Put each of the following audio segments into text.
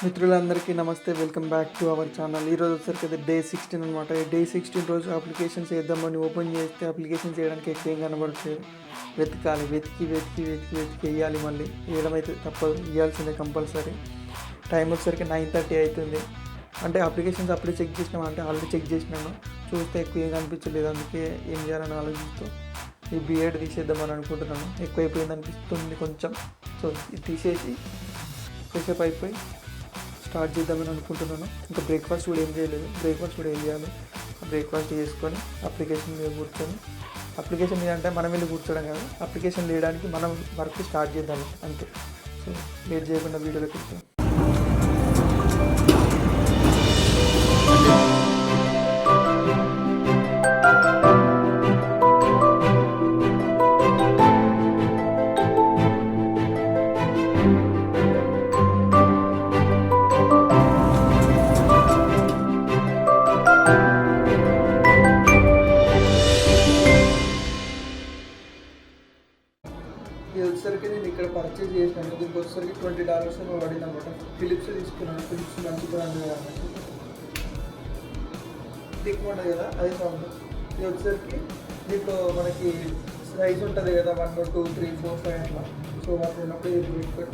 మిత్రులందరికీ నమస్తే, welcome back to our channel. ఈరోజు వచ్చరికి అయితే డే 16 అనమాట. ఈ డే 16 రోజు అప్లికేషన్స్ వేద్దామని ఓపెన్ చేస్తే అప్లికేషన్ చేయడానికి ఎక్కువ ఏం కనబడట్లేదు. వెతకాలి, వెతికి వేయాలి. మళ్ళీ వేయడం అయితే తప్పదు, ఇవ్వాల్సిందే కంపల్సరీ. టైం వచ్చేసరికి 9:30 అవుతుంది. అంటే అప్లికేషన్స్ అప్పుడే చెక్ చేసినాం, అంటే ఆల్రెడీ చెక్ చేసినాను. చూస్తే ఎక్కువ ఏం కనిపించలేదు, అందుకే ఏం చేయాలని ఆలోచిస్తూ ఈ బీఎడ్ తీసేద్దామని అనుకుంటున్నాను. ఎక్కువైపోయింది అనిపిస్తుంది కొంచెం. సో ఇది తీసేసి ఫ్రెషప్ అయిపోయి స్టార్ట్ చేద్దామని అనుకుంటున్నాను. ఇంకా బ్రేక్ఫాస్ట్ కూడా ఏం చేయలేదు. బ్రేక్ఫాస్ట్ కూడా ఏం చేయాలి, బ్రేక్ఫాస్ట్ చేసుకొని అప్లికేషన్ మీద కూర్చొని, అప్లికేషన్ మీద అంటే మనం వెళ్ళి కూర్చోడం కాదు, అప్లికేషన్ చేయడానికి మనం వర్క్ స్టార్ట్ చేద్దాం అంతే. సో లేట్ చేయకుండా వీడియోలోకి వెళ్తాం. ఇది వచ్చేసరికి నేను ఇక్కడ పర్చేజ్ చేసినాను. దీనికి వచ్చేసరికి $20 పడింది అనమాట. ఫిలిప్స్ తీసుకున్నాను. ఫిలిప్స్ మంచి బ్రాండ్ కాబట్టి థిక్ ఉంటుంది కదా, అదే సౌండ్. ఇది వచ్చేసరికి దీంట్లో మనకి సైజ్ ఉంటుంది కదా, 1, 2, 3, 4, 5 అట్లా. సో అప్పుడు ఉన్నప్పుడు ఇది పెట్టుకొని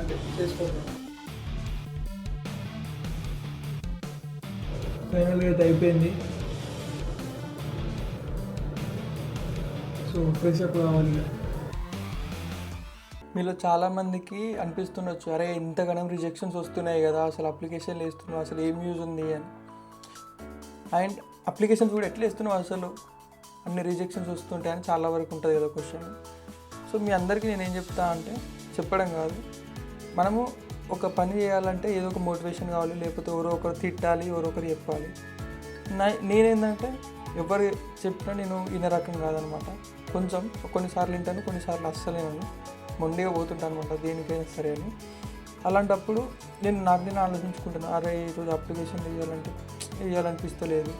అంటే చేసుకుంటాను. ఫైనల్గా అయితే అయిపోయింది. సో ఫ్రెష్ అప్ కావాలి. మీలో చాలామందికి అనిపిస్తుండొచ్చు, అరే ఇంతగానం రిజెక్షన్స్ వస్తున్నాయి కదా, అసలు అప్లికేషన్లు వేస్తున్నావు, అసలు ఏం యూజ్ ఉంది అని. అండ్ అప్లికేషన్స్ కూడా ఎట్లా వేస్తున్నావు, అసలు అన్ని రిజెక్షన్స్ వస్తుంటాయి అని చాలా వరకు ఉంటుంది కదా క్వశ్చన్. సో మీ అందరికీ నేనేం చెప్తా అంటే, చెప్పడం కాదు, మనము ఒక పని చేయాలంటే ఏదో ఒక మోటివేషన్ కావాలి, లేకపోతే ఎవరో ఒకరు తిట్టాలి, ఎవరో ఒకరు చెప్పాలి. నేనేంటంటే ఎవరు చెప్పినా నేను ఇన్న రకం కాదనమాట. కొంచెం కొన్నిసార్లు వింటాను, కొన్నిసార్లు అస్సలు వినను, మొండిగా పోతుంటాను అనమాట దేనికైనా సరే అని. అలాంటప్పుడు నేను ఆలోచించుకుంటున్నాను, అరే ఈరోజు అప్లికేషన్ వేయాలనిపిస్తలేదు,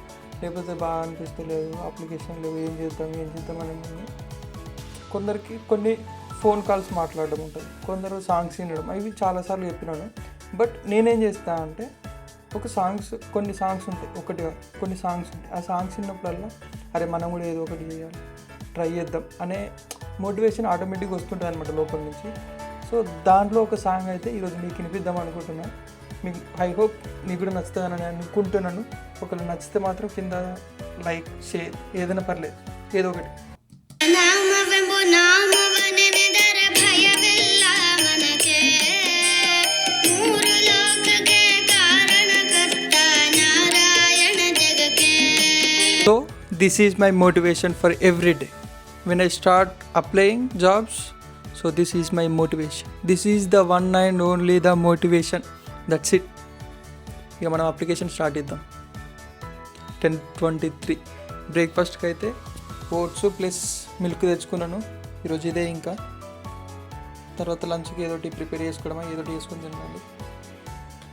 లేకపోతే బాగా అనిపిస్తలేదు, అప్లికేషన్ లేవు, ఏం చేద్దాం అని. కొందరికి కొన్ని ఫోన్ కాల్స్ మాట్లాడడం ఉంటుంది, కొందరు సాంగ్స్ వినడం, అవి చాలాసార్లు చెప్పినాను. బట్ నేనేం చేస్తాను అంటే, కొన్ని సాంగ్స్ ఉంటాయి, కొన్ని సాంగ్స్ ఉంటాయి, ఆ సాంగ్స్ విన్నప్పుడల్లా అరే మనం కూడా ఏదో ఒకటి చేయాలి, ట్రై చేద్దాం అనే మోటివేషన్ ఆటోమేటిక్గా వస్తుంటుంది అనమాట లోపల నుంచి. సో దాంట్లో ఒక సాంగ్ అయితే ఈరోజు మీకు వినిపిద్దాం అనుకుంటున్నాను. మీకు ఐ హోప్ మీకు కూడా నచ్చుతుందని అనుకుంటున్నాను. ఒకవేళ నచ్చితే మాత్రం కింద లైక్, షేర్ ఏదైనా పర్లేదు, ఏదో ఒకటి. So this is my motivation for every day. When I start applying jobs, so this is my motivation. This is the one and only the motivation. That's it. ఇక మనం అప్లికేషన్ స్టార్ట్ చేద్దాం. 10:23 బ్రేక్ఫాస్ట్కి అయితే oats plus milk తెచ్చుకున్నాను ఈరోజు. ఇదే ఇంకా తర్వాత లంచ్కి ఏదోటి ప్రిపేర్ చేసుకోవడమా, ఏదోటి చేసుకొని తినాలి.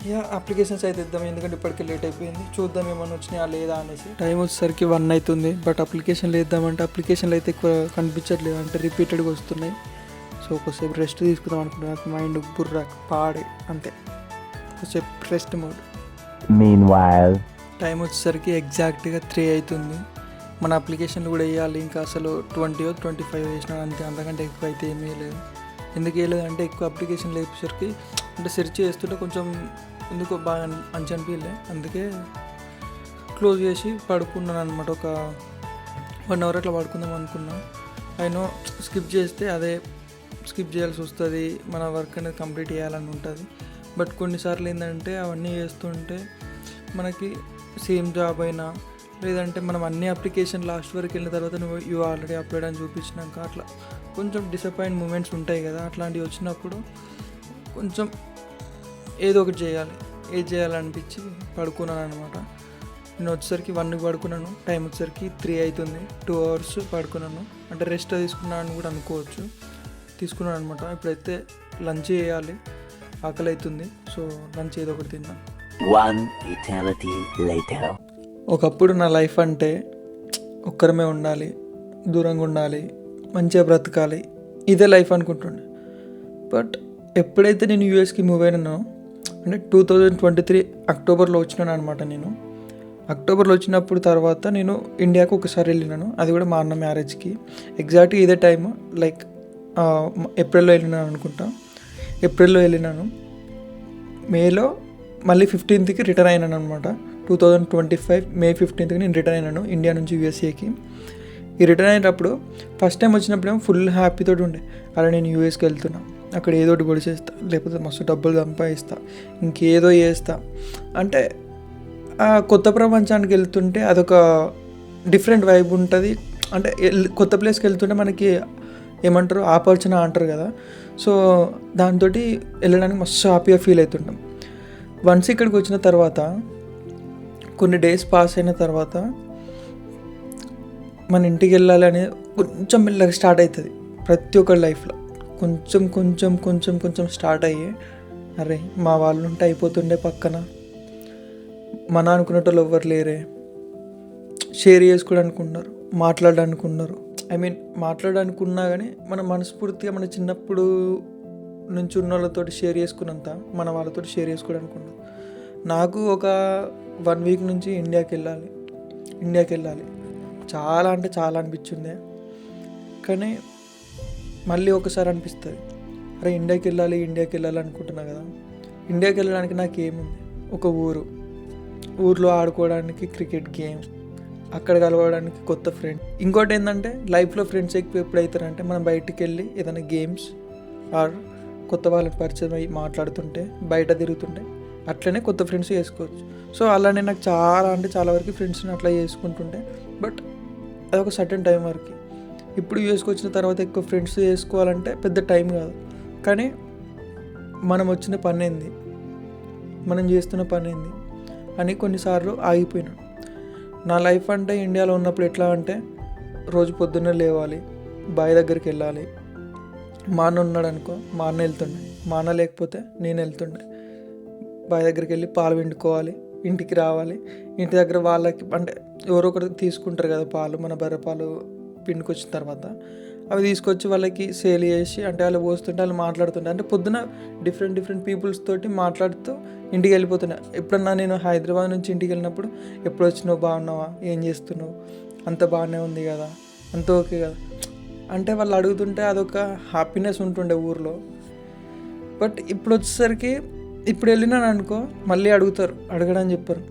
ఇక అప్లికేషన్స్ అయితే ఇద్దాం, ఎందుకంటే ఇప్పటికే లేట్ అయిపోయింది. చూద్దాం ఏమన్నా వచ్చినాయా లేదా అనేసి. టైం వచ్చేసరికి 1 అవుతుంది. బట్ అప్లికేషన్లు వేద్దామంటే అప్లికేషన్లు అయితే ఎక్కువ కనిపించట్లేదు, అంటే రిపీటెడ్గా వస్తున్నాయి. సో ఒకసేపు రెస్ట్ తీసుకుందాం అనుకుంటున్నాను. మైండ్ బుర్ర పాడే అంతే, ఒకసేపు రెస్ట్ మోడ్. టైం వచ్చేసరికి ఎగ్జాక్ట్గా 3 అవుతుంది. మన అప్లికేషన్లు కూడా వేయాలి. ఇంకా అసలు 20 or 25 వేసినా అంతే, అంతకంటే ఎక్కువ అయితే ఏమీ లేదు. ఎందుకు వేయలేదు అంటే, ఎక్కువ అప్లికేషన్లు వేసేసరికి అంటే సెర్చ్ చేస్తుంటే కొంచెం ఎందుకో బాగా మంచి అనిపించలే, అందుకే క్లోజ్ చేసి పడుకున్నాను అనమాట. ఒక 1 hour అట్లా పడుకుందాం అనుకున్నాను. అయినో స్కిప్ చేస్తే అదే స్కిప్ చేయాల్సి వస్తుంది, మన వర్క్ అనేది కంప్లీట్ చేయాలని ఉంటుంది. బట్ కొన్నిసార్లు ఏంటంటే అవన్నీ చేస్తుంటే మనకి సేమ్ జాబ్ అయినా, లేదంటే మనం అన్ని అప్లికేషన్ లాస్ట్ వరకు వెళ్ళిన తర్వాత నువ్వు ఆల్రెడీ అప్లోడ్ అని చూపించినాక అట్లా కొంచెం డిసప్పాయింట్ మూమెంట్స్ ఉంటాయి కదా. అట్లాంటివి వచ్చినప్పుడు కొంచెం ఏదో ఒకటి చేయాలి, ఏది చేయాలనిపించి పడుకున్నాను అనమాట. నేను వచ్చేసరికి 1కి పడుకున్నాను. టైం వచ్చేసరికి 3 అవుతుంది. 2 hours పడుకున్నాను, అంటే రెస్ట్ తీసుకున్నాను అని కూడా అనుకోవచ్చు. తీసుకున్నాను అనమాట. ఇప్పుడైతే లంచ్ చేయాలి, ఆకలి అవుతుంది. సో లంచ్ ఏదో ఒకటి తిన్నాను. ఒకప్పుడు నా లైఫ్ అంటే ఒక్కరమే ఉండాలి, దూరంగా ఉండాలి, మంచిగా బ్రతకాలి, ఇదే లైఫ్ అనుకుంటుండే. బట్ ఎప్పుడైతే నేను యూఎస్కి మూవ్ అయినానో అంటే 2023 అక్టోబర్లో వచ్చినాను అనమాట. నేను అక్టోబర్లో వచ్చినప్పుడు తర్వాత నేను ఇండియాకు ఒకసారి వెళ్ళినాను, అది కూడా మా అన్న మ్యారేజ్కి. ఎగ్జాక్ట్గా ఇదే టైము, లైక్ ఏప్రిల్లో వెళ్ళినాను అనుకుంటా. ఏప్రిల్లో వెళ్ళినాను, మేలో మళ్ళీ 15th రిటర్న్ అయినాను అనమాట. 2025 మే 15th నేను రిటర్న్ అయినాను ఇండియా నుంచి యూఎస్ఏకి. ఈ రిటర్న్ అయినప్పుడు ఫస్ట్ టైం వచ్చినప్పుడేమో ఫుల్ హ్యాపీతో ఉండే, అలా నేను యూఎస్కి వెళ్తున్నా, అక్కడ ఏదో ఒకటి పొడి చేస్తా, లేకపోతే మస్తు డబ్బులు సంపాదిస్తా, ఇంకేదో చేస్తా అంటే. ఆ కొత్త ప్రపంచానికి వెళ్తుంటే అదొక డిఫరెంట్ వైబ్ ఉంటుంది. అంటే కొత్త ప్లేస్కి వెళ్తుంటే మనకి ఏమంటారు, ఆపర్చునిటీ అంటారు కదా. సో దాంతో వెళ్ళడానికి మస్తు హ్యాపీగా ఫీల్ అవుతుంటాం. వన్స్ ఇక్కడికి వచ్చిన తర్వాత కొన్ని డేస్ పాస్ అయిన తర్వాత మన ఇంటికి వెళ్ళాలి అనేది కొంచెం మెల్లగా స్టార్ట్ అవుతుంది ప్రతి ఒక్కరి లైఫ్లో. కొంచెం కొంచెం కొంచెం కొంచెం స్టార్ట్ అయ్యి, అరే మా వాళ్ళు ఉంటే అయిపోతుండే, పక్కన మన అనుకునేటోళ్ళు ఎవ్వరు లేరే, షేర్ చేసుకోవడానికి ఉన్నారు, మాట్లాడడానికి ఉన్నారు. ఐ మీన్ మాట్లాడడానికి ఉన్నా కానీ మన మనస్ఫూర్తిగా మన చిన్నప్పుడు నుంచి ఉన్న వాళ్ళతో షేర్ చేసుకున్నంత మన వాళ్ళతో షేర్ చేసుకోవడానికి ఉండదు. నాకు ఒక 1 వీక్ నుంచి ఇండియాకి వెళ్ళాలి చాలా అంటే చాలా అనిపించింది. కానీ మళ్ళీ ఒకసారి అనిపిస్తుంది, అరే ఇండియాకి వెళ్ళాలి అనుకుంటున్నా కదా. ఇండియాకి వెళ్ళడానికి నాకు ఏముంది, ఒక ఊర్లో ఆడుకోవడానికి క్రికెట్ గేమ్, అక్కడ కలవడానికి కొత్త ఫ్రెండ్. ఇంకోటి ఏంటంటే లైఫ్లో ఫ్రెండ్స్ ఎక్కువ ఎప్పుడు అవుతారంటే మనం బయటికి వెళ్ళి ఏదైనా గేమ్స్ ఆర్ కొత్త వాళ్ళని పరిచయం అయ్యి మాట్లాడుతుంటే, బయట తిరుగుతుంటే అట్లనే కొత్త ఫ్రెండ్స్ చేసుకోవచ్చు. సో అలానే నాకు చాలా అంటే చాలా వరకు ఫ్రెండ్స్ని అట్లా చేసుకుంటుంటే, బట్ అదొక సర్టెన్ టైం వరకు. ఇప్పుడు యూఎస్కి వచ్చిన తర్వాత ఎక్కువ ఫ్రెండ్స్ చేసుకోవాలంటే పెద్ద టైం కాదు, కానీ మనం వచ్చిన పని ఏంది, మనం చేస్తున్న పని ఏంది అని కొన్నిసార్లు ఆగిపోయినాను. నా లైఫ్ అంటే ఇండియాలో ఉన్నప్పుడు ఎట్లా అంటే రోజు పొద్దున్నే లేవాలి, బావి దగ్గరికి వెళ్ళాలి. మా అన్న ఉన్నాడు అనుకో, మా అన్న వెళ్తుండే, మా అన్న లేకపోతే నేను వెళ్తుండే. బావి దగ్గరికి వెళ్ళి పాలు పిండుకోవాలి, ఇంటికి రావాలి. ఇంటి దగ్గర వాళ్ళకి అంటే ఎవరో ఒకరు తీసుకుంటారు కదా పాలు, మన బర్రె పాలు పిండుకొచ్చిన తర్వాత అవి తీసుకొచ్చి వాళ్ళకి సేల్ చేసి, అంటే వాళ్ళు పోస్తుంటే వాళ్ళు మాట్లాడుతుంటే, అంటే పొద్దున డిఫరెంట్ పీపుల్స్ తోటి మాట్లాడుతూ ఇంటికి వెళ్ళిపోతున్నా. ఎప్పుడన్నా నేను హైదరాబాద్ నుంచి ఇంటికి వెళ్ళినప్పుడు, ఎప్పుడు వచ్చినావు, బాగున్నావా, ఏం చేస్తున్నావు, అంత బాగానే ఉంది కదా, అంత ఓకే కదా అంటే వాళ్ళు అడుగుతుంటే అదొక హ్యాపీనెస్ ఉంటుండే ఊర్లో. బట్ ఇప్పుడు వచ్చేసరికి, ఇప్పుడు వెళ్ళినాను అనుకో మళ్ళీ అడగడని చెప్పారు.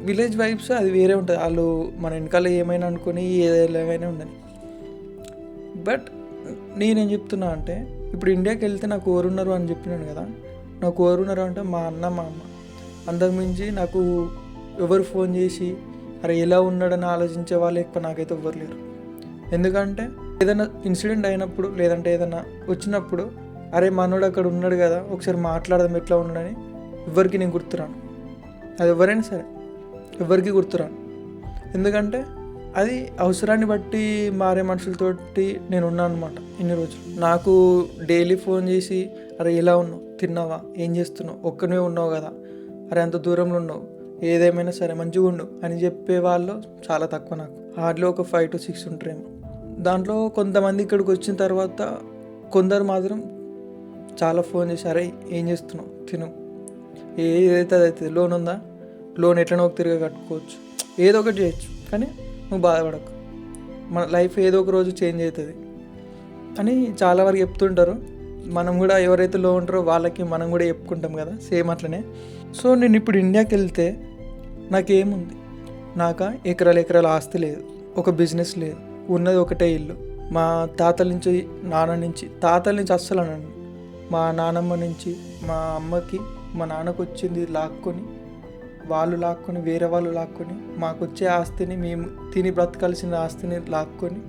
విలేజ్ వైబ్స్ అది వేరే ఉంటుంది. వాళ్ళు మన వెనకాల ఏమైనా అనుకొని ఏదైనా ఉండని. బట్ నేనేం చెప్తున్నా అంటే, ఇప్పుడు ఇండియాకి వెళ్తే నాకు ఎవరున్నారు అని చెప్పినాను కదా, నాకు ఎవరున్నారు అంటే మా అన్న, మా అమ్మ. అంతకుమించి నాకు ఎవరు ఫోన్ చేసి అరే ఎలా ఉన్నాడని ఆలోచించే వాళ్ళు ఎక్కువ నాకైతే ఎవ్వరు లేరు. ఎందుకంటే ఏదైనా ఇన్సిడెంట్ అయినప్పుడు, లేదంటే ఏదైనా వచ్చినప్పుడు, అరే మనోడు అక్కడ ఉన్నాడు కదా, ఒకసారి మాట్లాడదాం ఎట్లా ఉన్నాడని ఎవరికి నేను గుర్తురాను. అది ఎవరైనా సరే ఎవరికి గుర్తురాను. ఎందుకంటే అది అవసరాన్ని బట్టి మారే మనుషులతోటి నేను ఉన్నాను అనమాట ఇన్ని రోజులు. నాకు డైలీ ఫోన్ చేసి అరే ఎలా ఉన్నావు, తిన్నావా, ఏం చేస్తున్నావు, ఒక్కనే ఉన్నావు కదా, అరే అంత దూరంలో ఉన్నావు, ఏదేమైనా సరే మంచిగా ఉండు అని చెప్పే వాళ్ళు చాలా తక్కువ. నాకు హార్డ్లీ ఒక 5 to 6 ఉంటారేమో. దాంట్లో కొంతమంది ఇక్కడికి వచ్చిన తర్వాత కొందరు మాత్రం చాలా ఫోన్ చేసి అరే ఏం చేస్తున్నావు, తిను, ఏదైతే అదైతే, లోన్ ఉందా, లోన్ ఎట్లనో ఒక తిరిగి కట్టుకోవచ్చు, ఏదో ఒకటి చేయొచ్చు, కానీ నువ్వు బాధపడకు, మన లైఫ్ ఏదో ఒక రోజు చేంజ్ అవుతుంది అని చాలా వరకు చెప్తుంటారు. మనం కూడా ఎవరైతే లో ఉంటారో వాళ్ళకి మనం కూడా చెప్పుకుంటాం కదా, సేమ్ అట్లనే. సో నేను ఇప్పుడు ఇండియాకి వెళ్తే నాకేముంది, ఎకరాల ఆస్తి లేదు, ఒక బిజినెస్ లేదు, ఉన్నది ఒకటే ఇల్లు. మా తాతల నుంచి అస్సలు అనండి, మా నానమ్మ నుంచి మా అమ్మకి మా నాన్నకు వచ్చింది వేరే వాళ్ళు లాక్కొని మాకు వచ్చే ఆస్తిని, మేము తిని బ్రతకాల్సిన ఆస్తిని లాక్కొని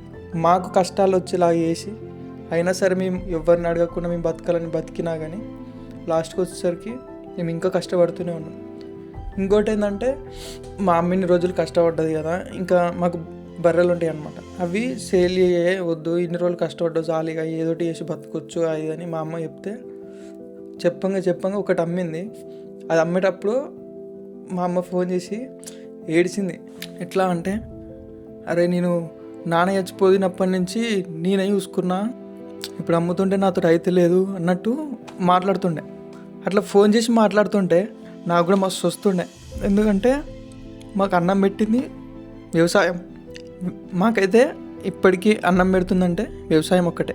మాకు కష్టాలు వచ్చేలాగా చేసి, అయినా సరే మేము ఎవరిని అడగకుండా మేము బతికినా కానీ లాస్ట్కి వచ్చేసరికి మేము ఇంకా కష్టపడుతూనే ఉన్నాం. ఇంకోటి ఏంటంటే మా అమ్మిన్ని రోజులు కష్టపడ్డది కదా, ఇంకా మాకు బర్రెలు ఉంటాయి అన్నమాట, అవి సేల్ వద్దు, ఇన్ని రోజులు కష్టపడ్డావు జాలీగా ఏదోటి చేసి బతకొచ్చు అది అని మా అమ్మ చెప్తే, చెప్పంగా ఒకటి అమ్మింది. అది అమ్మేటప్పుడు మా అమ్మ ఫోన్ చేసి ఏడిచింది. ఎట్లా అంటే, అరే నేను నాన్న చచ్చిపోయినప్పటి నుంచి నేనే చూసుకున్నా, ఇప్పుడు అమ్ముతుంటే నాతో రైతు లేదు అన్నట్టు మాట్లాడుతుండే. అట్లా ఫోన్ చేసి మాట్లాడుతుంటే నాకు కూడా మస్తు వస్తుండే. ఎందుకంటే మాకు అన్నం పెట్టింది వ్యవసాయం. మాకైతే ఇప్పటికీ అన్నం పెడుతుందంటే వ్యవసాయం ఒక్కటే.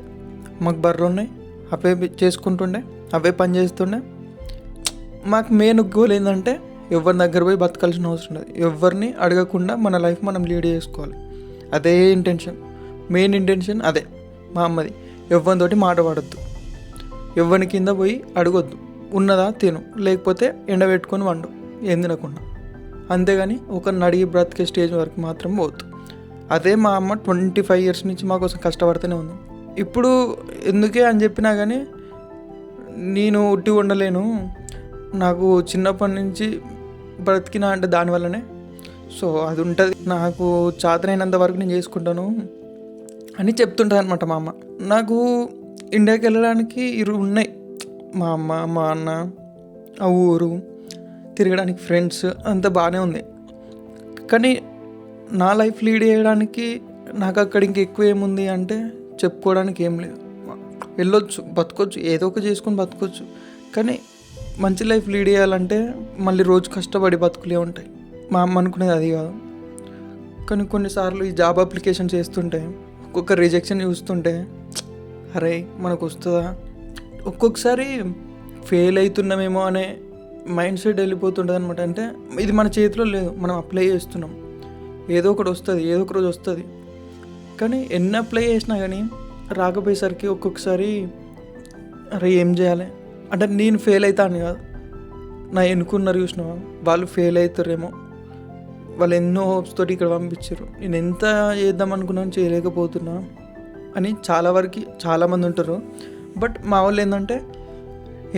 మాకు బర్రెలు ఉన్నాయి, అవే చేసుకుంటుండే, అవే పని చేస్తుండే. మాకు మెయిన్ గోల్ ఏంటంటే ఎవరి దగ్గర పోయి బతకాల్సిన అవసరం లేదు, ఎవరిని అడగకుండా మన లైఫ్ మనం లీడ్ చేసుకోవాలి. అదే ఇంటెన్షన్, మెయిన్ ఇంటెన్షన్ అదే మా అమ్మది. ఎవరితోటి మాట పడద్దు, ఎవరి కింద పోయి అడగొద్దు, ఉన్నదా తిను, లేకపోతే ఎండబెట్టుకొని వండు ఏం తినకుండా, అంతేగాని ఒకరిని అడిగి బ్రతికే స్టేజ్ వరకు మాత్రం పోవద్దు. అదే మా అమ్మ 25 years నుంచి మా కోసం కష్టపడుతూనే ఉంది. ఇప్పుడు ఎందుకే అని చెప్పినా కానీ నేను ఉట్టి ఉండలేను, నాకు చిన్నప్పటి నుంచి బ్రతికినా అంటే దానివల్లనే. సో అది ఉంటుంది, నాకు చేతనైనంత వరకు నేను చేసుకుంటాను అని చెప్తుంటుంది అనమాట మా అమ్మ. నాకు ఇండియాకి వెళ్ళడానికి ఉన్నాయి, మా అమ్మ, మా అన్న, ఆ ఊరు, తిరగడానికి ఫ్రెండ్స్, అంత బాగానే ఉంది. కానీ నా లైఫ్ లీడ్ చేయడానికి నాకు అక్కడ ఇంకెక్కువ ఏముంది అంటే చెప్పుకోవడానికి ఏం లేదు. వెళ్ళొచ్చు, బతకొచ్చు, ఏదో ఒక చేసుకొని బతకొచ్చు. కానీ మంచి లైఫ్ లీడ్ చేయాలంటే మళ్ళీ రోజు కష్టపడి బతుకులే ఉంటాయి. మా అమ్మ అనుకునేది అది కాదు. కానీ కొన్నిసార్లు ఈ జాబ్ అప్లికేషన్ చేస్తుంటే ఒక్కొక్క రిజెక్షన్ చూస్తుంటే అరే మనకు వస్తుందా, ఒక్కొక్కసారి ఫెయిల్ అవుతున్నామేమో అనే మైండ్ సెట్ వెళ్ళిపోతుంటుంది అనమాట. అంటే ఇది మన చేతిలో లేదు, మనం అప్లై చేస్తున్నాం, ఏదో ఒకటి వస్తుంది, ఏదో ఒక రోజు వస్తుంది. కానీ ఎన్ని అప్లై చేసినా కానీ రాకపోయేసరికి ఒక్కొక్కసారి అరే ఏం చేయాలి అంటే నేను ఫెయిల్ అవుతాను కాదు, నా ఎన్నుకున్నారు చూసినా వాళ్ళు ఫెయిల్ అవుతారేమో, వాళ్ళు ఎన్నో హోప్స్ తోటి ఇక్కడ పంపించారు, నేను ఎంత చేద్దాం అనుకున్నాను చేయలేకపోతున్నా అని చాలామంది ఉంటారు. బట్ మా వాళ్ళు ఏంటంటే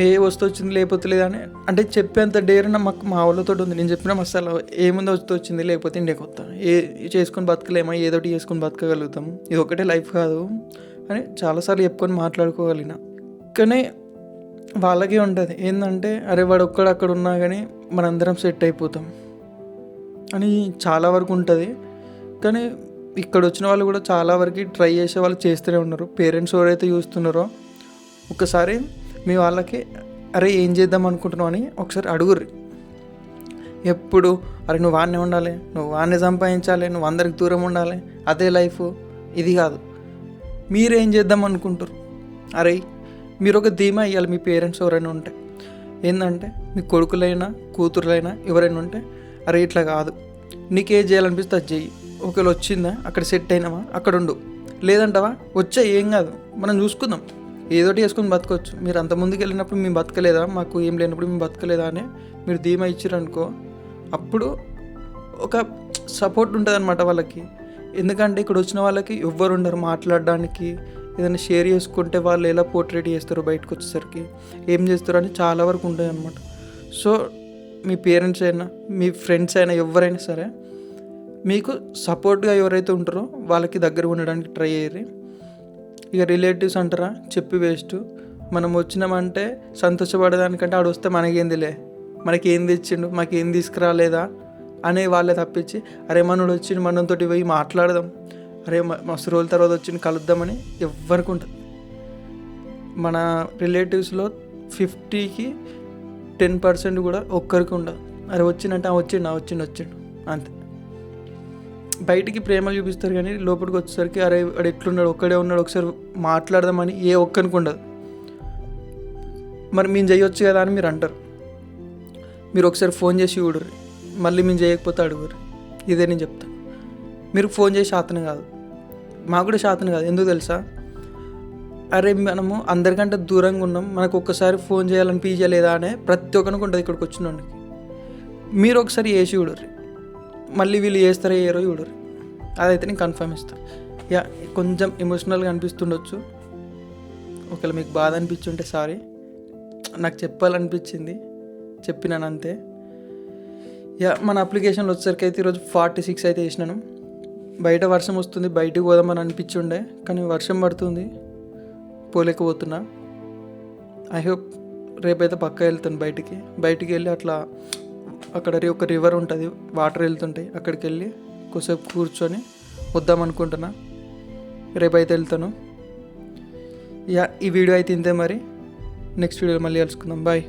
ఏ వస్తూ వచ్చింది లేకపోతే లేదని అంటే చెప్పేంత డేర్ మా వాళ్ళతో ఉంది. నేను చెప్పిన మసాలా ఏముందో వస్తూ వచ్చింది లేకపోతే ఇండియాకి వస్తాను, చేసుకొని బతకలేమా, ఏదోటి చేసుకొని బతకగలుగుతాం, ఇది ఒకటే లైఫ్ కాదు అని చాలాసార్లు చెప్పుకొని మాట్లాడుకోగలిగిన. కానీ వాళ్ళకే ఉంటుంది ఏంటంటే అరే వాడు అక్కడ ఉన్నా కానీ మనందరం సెట్ అయిపోతాం అని చాలా వరకు ఉంటుంది. కానీ ఇక్కడ వచ్చిన వాళ్ళు కూడా చాలా వరకు ట్రై చేసే వాళ్ళు చేస్తూనే ఉన్నారు. పేరెంట్స్ ఎవరైతే చూస్తున్నారో ఒకసారి మీ వాళ్ళకి అరే ఏం చేద్దాం అనుకుంటున్నావు అని ఒకసారి అడుగుర్రి. ఎప్పుడు అరే నువ్వు వాడినే ఉండాలి, నువ్వు వాడినే సంపాదించాలి, నువ్వు అందరికి దూరం ఉండాలి, అదే లైఫ్, ఇది కాదు. మీరేం చేద్దాం అనుకుంటారు? అరే మీరు ఒక ధీమా ఇవ్వాలి మీ పేరెంట్స్ ఎవరైనా ఉంటే. ఏంటంటే మీ కొడుకులైనా కూతురులైనా ఎవరైనా ఉంటే అరే ఇట్లా కాదు, నీకేం చేయాలనిపిస్తే అది చెయ్యి, ఒకవేళ వచ్చిందా అక్కడ సెట్ అయినావా అక్కడ ఉండు, లేదంటావా వచ్చా ఏం కాదు మనం చూసుకుందాం, ఏదోటి చేసుకొని బతకొచ్చు. మీరు అంత ముందుకు వెళ్ళినప్పుడు మేము బతకలేదా, మాకు ఏం లేనప్పుడు మేము బతకలేదా అని మీరు ధీమా ఇచ్చారనుకో, అప్పుడు ఒక సపోర్ట్ ఉంటుంది అనమాట వాళ్ళకి. ఎందుకంటే ఇక్కడ వచ్చిన వాళ్ళకి ఎవ్వరు ఉండరు మాట్లాడడానికి, ఏదైనా షేర్ చేసుకుంటే వాళ్ళు ఎలా పోర్ట్రేట్ చేస్తారో బయటకు వచ్చేసరికి ఏం చేస్తారో అని చాలా వరకు ఉంటుంది అనమాట. సో మీ పేరెంట్స్ అయినా మీ ఫ్రెండ్స్ అయినా ఎవరైనా సరే మీకు సపోర్ట్గా ఎవరైతే ఉంటారో వాళ్ళకి దగ్గర ఉండడానికి ట్రై చేయరు. ఇక రిలేటివ్స్ అంటారా చెప్పి వేస్ట్, మనం వచ్చినామంటే సంతోషపడేదానికంటే ఆడు వస్తే మనకేందిలే, మనకేం తెచ్చిండు, మాకేం తీసుకురాలేదా అనే వాళ్ళే తప్పించి అరే మనోడు వచ్చిండు మనతో పోయి మాట్లాడదాం, అరే మస్తు రోజుల తర్వాత వచ్చింది కలుద్దామని ఎవ్వరికి ఉంటుంది. మన రిలేటివ్స్లో 50కి 10% కూడా ఒక్కరికి ఉండదు. అరే వచ్చిందంటే వచ్చిండు అంతే. బయటికి ప్రేమలు చూపిస్తారు కానీ లోపలికి వచ్చేసరికి అరే వాడు ఎట్లున్నాడు, ఒక్కడే ఉన్నాడు, ఒకసారి మాట్లాడదామని ఏ ఒక్కరికి ఉండదు. మరి మేము చేయొచ్చు కదా అని మీరు అంటారు. మీరు ఒకసారి ఫోన్ చేసి చూడరు, మళ్ళీ మేము చేయకపోతే అడుగురు. ఇదే నేను చెప్తాను. మీరు ఫోన్ చేసి శాతన కాదు, మాకు కూడా శాతన కాదు. ఎందుకు తెలుసా, అరే మనము అందరికంటే దూరంగా ఉన్నాం, మనకు ఒక్కసారి ఫోన్ చేయాలనిపించలేదా అనే ప్రతి ఒక్కరికి ఉంటుంది ఇక్కడికి వచ్చిన వాడికి. మీరు ఒకసారి వేసి చూడరు, మళ్ళీ వీళ్ళు చేస్తారో ఏరో చూడరు. అదైతే నేను కన్ఫర్మ్ ఇస్తాను. కొంచెం ఎమోషనల్గా అనిపిస్తుండొచ్చు, ఒకవేళ మీకు బాధ అనిపించుంటే సారీ, నాకు చెప్పాలనిపించింది చెప్పినాను అంతే. మన అప్లికేషన్లో వచ్చేసరికి అయితే ఈరోజు 46 అయితే వేసినాను. బయట వర్షం వస్తుంది, బయటకు పోదామని అనిపించుండే కానీ వర్షం పడుతుంది, పోలేకపోతున్నా. ఐ హోప్ రేపైతే పక్కా వెళ్తాను బయటికి వెళ్ళి అట్లా అక్కడ ఒక రివర్ ఉంటుంది, వాటర్ వెళ్తుంటాయి, అక్కడికి వెళ్ళి కొద్దిసేపు కూర్చొని వద్దామనుకుంటున్నా. రేపైతే వెళ్తాను. ఈ వీడియో అయితే ఇంతే. మరి నెక్స్ట్ వీడియోలో మళ్ళీ కలుసుకుందాం. బాయ్.